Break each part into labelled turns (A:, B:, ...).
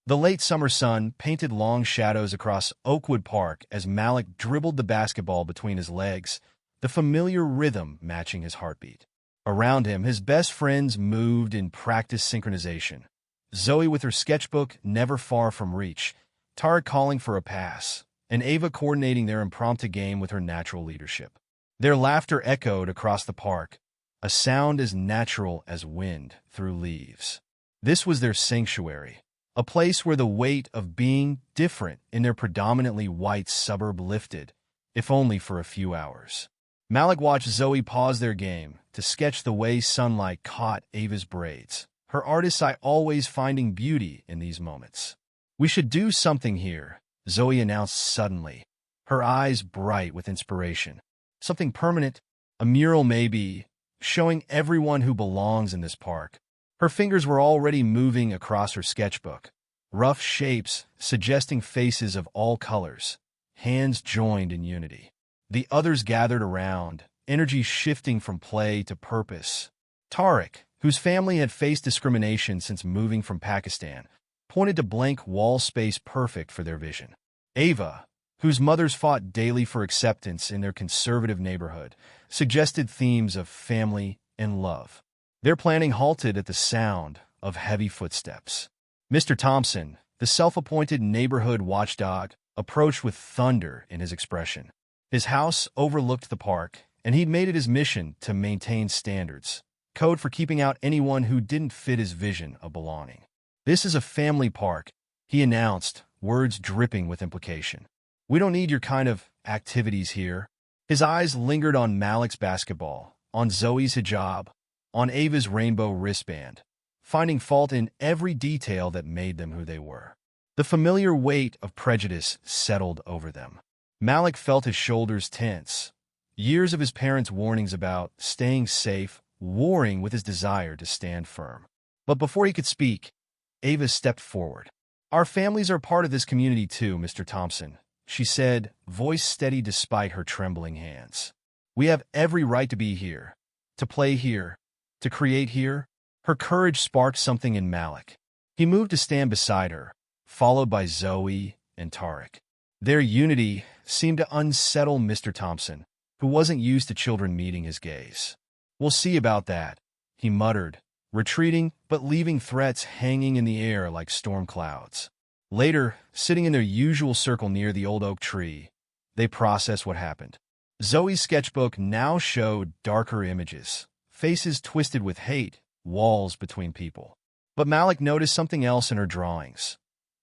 A: The late summer sun painted long shadows across Oakwood Park as Malik dribbled the basketball between his legs, the familiar rhythm matching his heartbeat. Around him, his best friends moved in practice synchronization. Zoe with her sketchbook never far from reach, Tara calling for a pass, and Ava coordinating their impromptu game with her natural leadership. Their laughter echoed across the park, a sound as natural as wind through leaves. This was their sanctuary, a place where the weight of being different in their predominantly white suburb lifted, if only for a few hours. Malik watched Zoe pause their game to sketch the way sunlight caught Ava's braids, her artist's eye always finding beauty in these moments. "We should do something here," Zoe announced suddenly, her eyes bright with inspiration. "Something permanent, a mural maybe, showing everyone who belongs in this park." Her fingers were already moving across her sketchbook, rough shapes suggesting faces of all colors, hands joined in unity. The others gathered around, energy shifting from play to purpose. Tariq, whose family had faced discrimination since moving from Pakistan, pointed to blank wall space perfect for their vision. Ava, whose mothers fought daily for acceptance in their conservative neighborhood, suggested themes of family and love. Their planning halted at the sound of heavy footsteps. Mr. Thompson, the self-appointed neighborhood watchdog, approached with thunder in his expression. His house overlooked the park, and he'd made it his mission to maintain standards, code for keeping out anyone who didn't fit his vision of belonging. "This is a family park," he announced, words dripping with implication. "We don't need your kind of activities here." His eyes lingered on Malik's basketball, on Zoe's hijab, on Ava's rainbow wristband, finding fault in every detail that made them who they were. The familiar weight of prejudice settled over them. Malik felt his shoulders tense. Years of his parents' warnings about staying safe, warring with his desire to stand firm. But before he could speak, Ava stepped forward. "Our families are part of this community too, Mr. Thompson," she said, voice steady despite her trembling hands. "We have every right to be here, to play here, to create here." Her courage sparked something in Malik. He moved to stand beside her, followed by Zoe and Tariq. Their unity seemed to unsettle Mr. Thompson, who wasn't used to children meeting his gaze. "We'll see about that," he muttered, retreating but leaving threats hanging in the air like storm clouds. Later, sitting in their usual circle near the old oak tree, they processed what happened. Zoe's sketchbook now showed darker images, faces twisted with hate, walls between people. But Malik noticed something else in her drawings.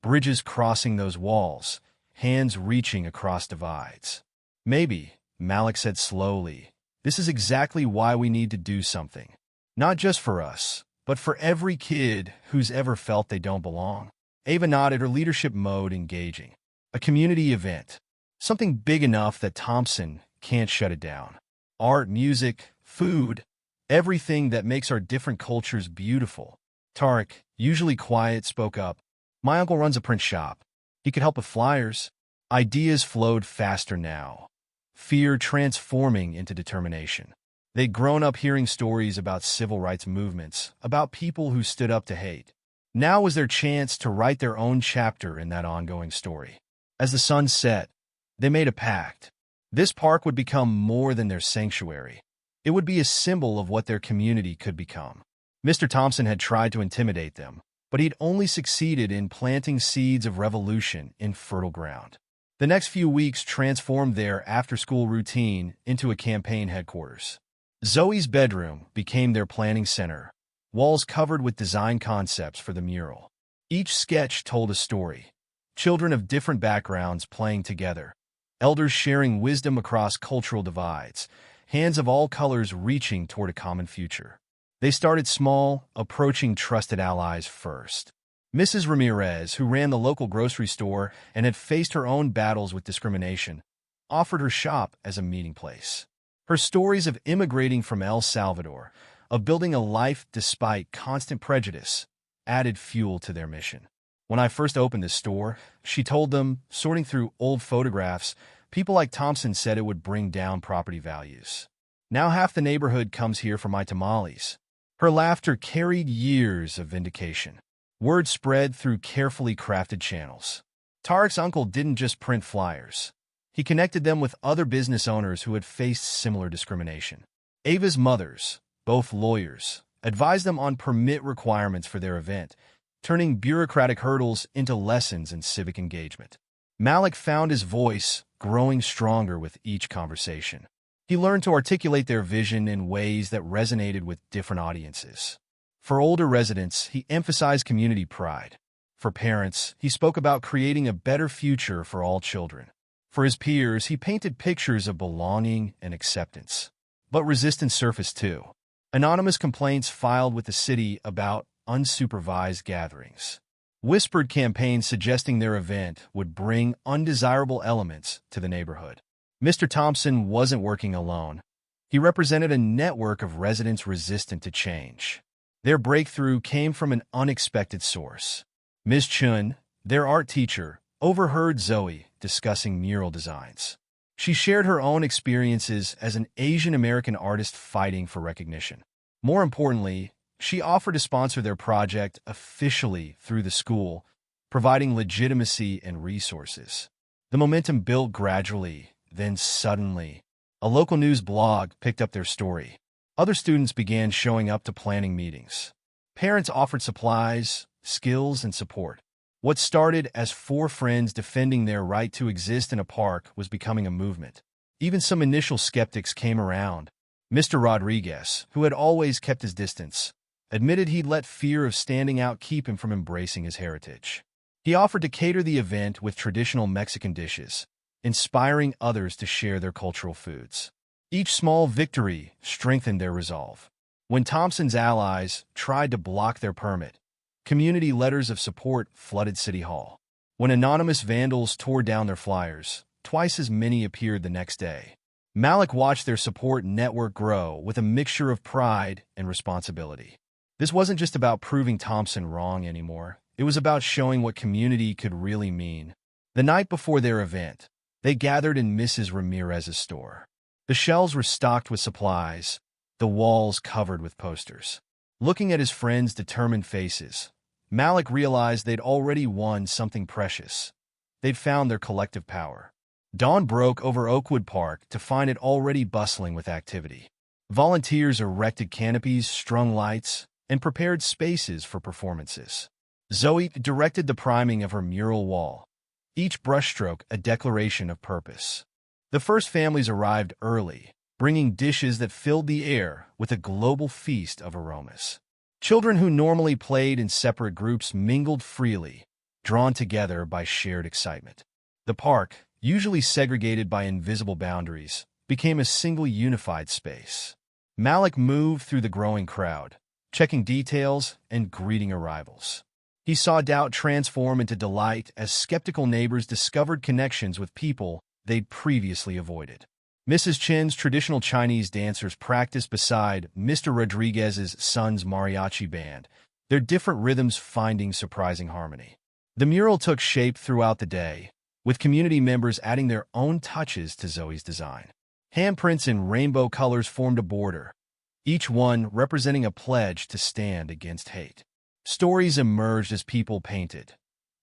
A: Bridges crossing those walls, hands reaching across divides. "Maybe," Malik said slowly, "this is exactly why we need to do something. Not just for us, but for every kid who's ever felt they don't belong." Ava nodded, her leadership mode engaging. "A community event. Something big enough that Thompson can't shut it down. Art, music, food, everything that makes our different cultures beautiful." Tariq, usually quiet, spoke up. "My uncle runs a print shop. He could help with flyers." Ideas flowed faster now, fear transforming into determination. They'd grown up hearing stories about civil rights movements, about people who stood up to hate. Now was their chance to write their own chapter in that ongoing story. As the sun set, they made a pact. This park would become more than their sanctuary. It would be a symbol of what their community could become. Mr. Thompson had tried to intimidate them, but he'd only succeeded in planting seeds of revolution in fertile ground. The next few weeks transformed their after-school routine into a campaign headquarters. Zoe's bedroom became their planning center, walls covered with design concepts for the mural. Each sketch told a story, children of different backgrounds playing together, elders sharing wisdom across cultural divides, hands of all colors reaching toward a common future. They started small, approaching trusted allies first. Mrs. Ramirez, who ran the local grocery store and had faced her own battles with discrimination, offered her shop as a meeting place. Her stories of immigrating from El Salvador, of building a life despite constant prejudice, added fuel to their mission. "When I first opened this store," she told them, sorting through old photographs, "people like Thompson said it would bring down property values. Now half the neighborhood comes here for my tamales." Her laughter carried years of vindication. Word spread through carefully crafted channels. Tarek's uncle didn't just print flyers. He connected them with other business owners who had faced similar discrimination. Ava's mothers, both lawyers, advised them on permit requirements for their event, turning bureaucratic hurdles into lessons in civic engagement. Malik found his voice growing stronger with each conversation. He learned to articulate their vision in ways that resonated with different audiences. For older residents, he emphasized community pride. For parents, he spoke about creating a better future for all children. For his peers, he painted pictures of belonging and acceptance. But resistance surfaced too. Anonymous complaints filed with the city about unsupervised gatherings. Whispered campaigns suggesting their event would bring undesirable elements to the neighborhood. Mr. Thompson wasn't working alone. He represented a network of residents resistant to change. Their breakthrough came from an unexpected source. Ms. Chun, their art teacher, overheard Zoe discussing mural designs. She shared her own experiences as an Asian American artist fighting for recognition. More importantly, she offered to sponsor their project officially through the school, providing legitimacy and resources. The momentum built gradually, then suddenly, a local news blog picked up their story. Other students began showing up to planning meetings. Parents offered supplies, skills, and support. What started as 4 friends defending their right to exist in a park was becoming a movement. Even some initial skeptics came around. Mr. Rodriguez, who had always kept his distance, admitted he'd let fear of standing out keep him from embracing his heritage. He offered to cater the event with traditional Mexican dishes, inspiring others to share their cultural foods. Each small victory strengthened their resolve. When Thompson's allies tried to block their permit, community letters of support flooded City Hall. When anonymous vandals tore down their flyers, twice as many appeared the next day. Malik watched their support network grow with a mixture of pride and responsibility. This wasn't just about proving Thompson wrong anymore. It was about showing what community could really mean. The night before their event, they gathered in Mrs. Ramirez's store. The shelves were stocked with supplies, the walls covered with posters. Looking at his friends' determined faces, Malik realized they'd already won something precious. They'd found their collective power. Dawn broke over Oakwood Park to find it already bustling with activity. Volunteers erected canopies, strung lights, and prepared spaces for performances. Zoe directed the priming of her mural wall, each brushstroke a declaration of purpose. The first families arrived early, bringing dishes that filled the air with a global feast of aromas. Children who normally played in separate groups mingled freely, drawn together by shared excitement. The park, usually segregated by invisible boundaries, became a single unified space. Malik moved through the growing crowd, checking details and greeting arrivals. He saw doubt transform into delight as skeptical neighbors discovered connections with people they'd previously avoided. Mrs. Chen's traditional Chinese dancers practiced beside Mr. Rodriguez's son's mariachi band, their different rhythms finding surprising harmony. The mural took shape throughout the day, with community members adding their own touches to Zoe's design. Handprints in rainbow colors formed a border, each one representing a pledge to stand against hate. Stories emerged as people painted.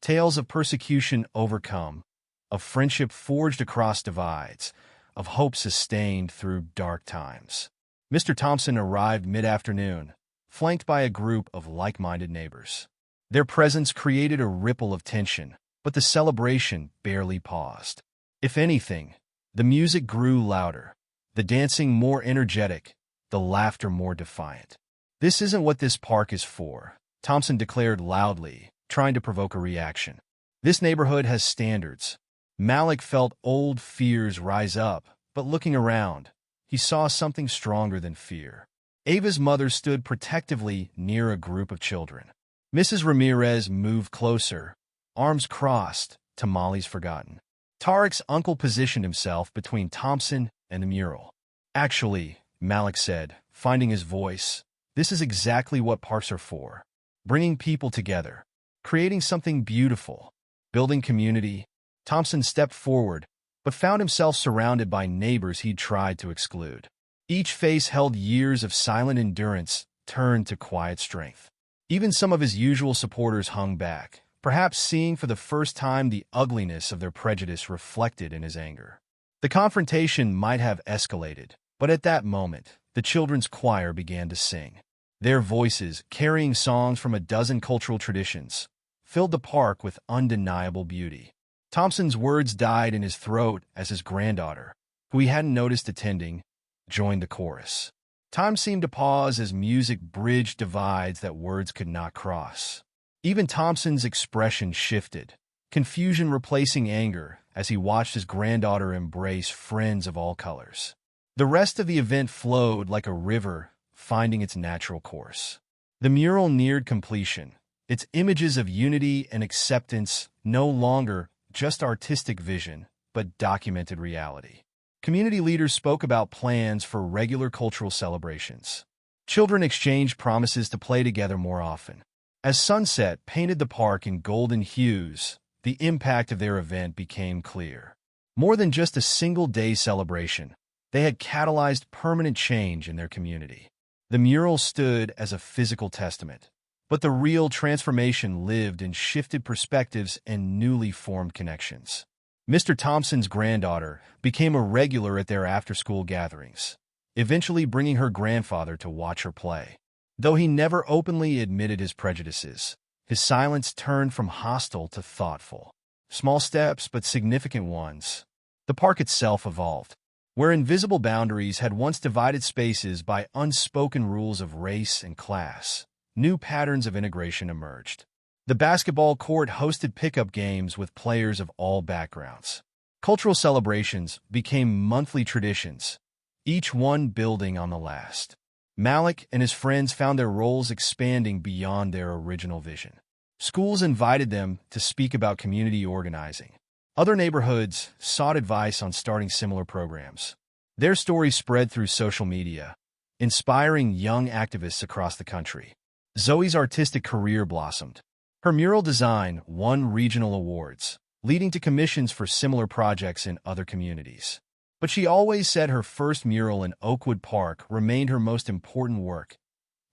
A: Tales of persecution overcome, of friendship forged across divides, of hope sustained through dark times. Mr. Thompson arrived mid-afternoon, flanked by a group of like-minded neighbors. Their presence created a ripple of tension, but the celebration barely paused. If anything, the music grew louder, the dancing more energetic, the laughter more defiant. "This isn't what this park is for," Thompson declared loudly, trying to provoke a reaction. "This neighborhood has standards." Malik felt old fears rise up, but looking around, he saw something stronger than fear. Ava's mother stood protectively near a group of children. Mrs. Ramirez moved closer, arms crossed, tamales forgotten. Tarek's uncle positioned himself between Thompson and the mural. "Actually," Malik said, finding his voice, "this is exactly what parks are for. Bringing people together, creating something beautiful, building community." Thompson stepped forward, but found himself surrounded by neighbors he'd tried to exclude. Each face held years of silent endurance turned to quiet strength. Even some of his usual supporters hung back, perhaps seeing for the first time the ugliness of their prejudice reflected in his anger. The confrontation might have escalated, but at that moment, the children's choir began to sing. Their voices, carrying songs from a dozen cultural traditions, filled the park with undeniable beauty. Thompson's words died in his throat as his granddaughter, who he hadn't noticed attending, joined the chorus. Time seemed to pause as music bridged divides that words could not cross. Even Thompson's expression shifted, confusion replacing anger as he watched his granddaughter embrace friends of all colors. The rest of the event flowed like a river, finding its natural course. The mural neared completion, its images of unity and acceptance no longer just artistic vision, but documented reality. Community leaders spoke about plans for regular cultural celebrations. Children exchanged promises to play together more often. As sunset painted the park in golden hues, the impact of their event became clear. More than just a single-day celebration, they had catalyzed permanent change in their community. The mural stood as a physical testament, but the real transformation lived in shifted perspectives and newly formed connections. Mr. Thompson's granddaughter became a regular at their after-school gatherings, eventually bringing her grandfather to watch her play. Though he never openly admitted his prejudices, his silence turned from hostile to thoughtful. Small steps, but significant ones. The park itself evolved. Where invisible boundaries had once divided spaces by unspoken rules of race and class, new patterns of integration emerged. The basketball court hosted pickup games with players of all backgrounds. Cultural celebrations became monthly traditions, each one building on the last. Malik and his friends found their roles expanding beyond their original vision. Schools invited them to speak about community organizing. Other neighborhoods sought advice on starting similar programs. Their stories spread through social media, inspiring young activists across the country. Zoe's artistic career blossomed. Her mural design won regional awards, leading to commissions for similar projects in other communities. But she always said her first mural in Oakwood Park remained her most important work,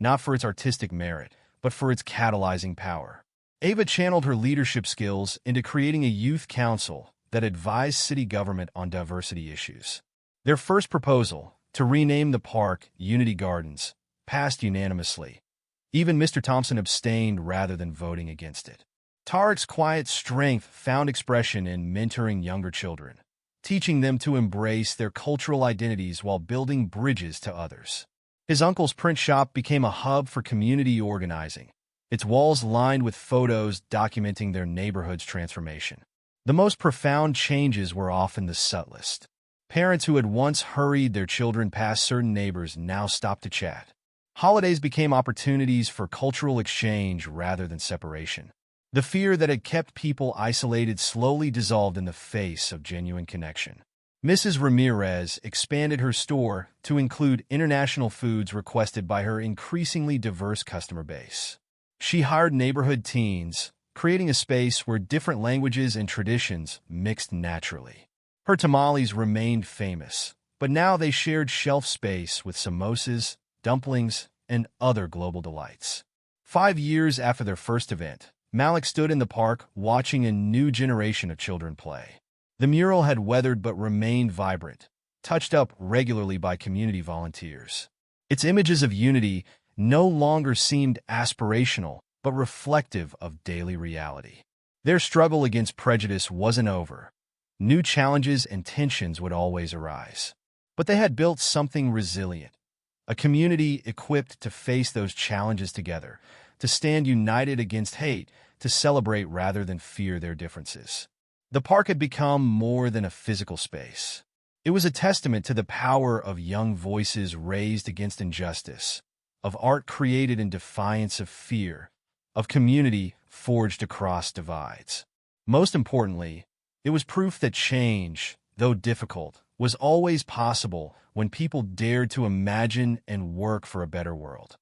A: not for its artistic merit, but for its catalyzing power. Ava channeled her leadership skills into creating a youth council that advised city government on diversity issues. Their first proposal, to rename the park Unity Gardens, passed unanimously. Even Mr. Thompson abstained rather than voting against it. Tarek's quiet strength found expression in mentoring younger children, teaching them to embrace their cultural identities while building bridges to others. His uncle's print shop became a hub for community organizing, its walls lined with photos documenting their neighborhood's transformation. The most profound changes were often the subtlest. Parents who had once hurried their children past certain neighbors now stopped to chat. Holidays became opportunities for cultural exchange rather than separation. The fear that had kept people isolated slowly dissolved in the face of genuine connection. Mrs. Ramirez expanded her store to include international foods requested by her increasingly diverse customer base. She hired neighborhood teens, creating a space where different languages and traditions mixed naturally. Her tamales remained famous, but now they shared shelf space with samosas, dumplings, and other global delights. 5 years after their first event, Malik stood in the park watching a new generation of children play. The mural had weathered but remained vibrant, touched up regularly by community volunteers. Its images of unity no longer seemed aspirational, but reflective of daily reality. Their struggle against prejudice wasn't over. New challenges and tensions would always arise. But they had built something resilient, a community equipped to face those challenges together, to stand united against hate, to celebrate rather than fear their differences. The park had become more than a physical space. It was a testament to the power of young voices raised against injustice, of art created in defiance of fear, of community forged across divides. Most importantly, it was proof that change, though difficult, was always possible when people dared to imagine and work for a better world.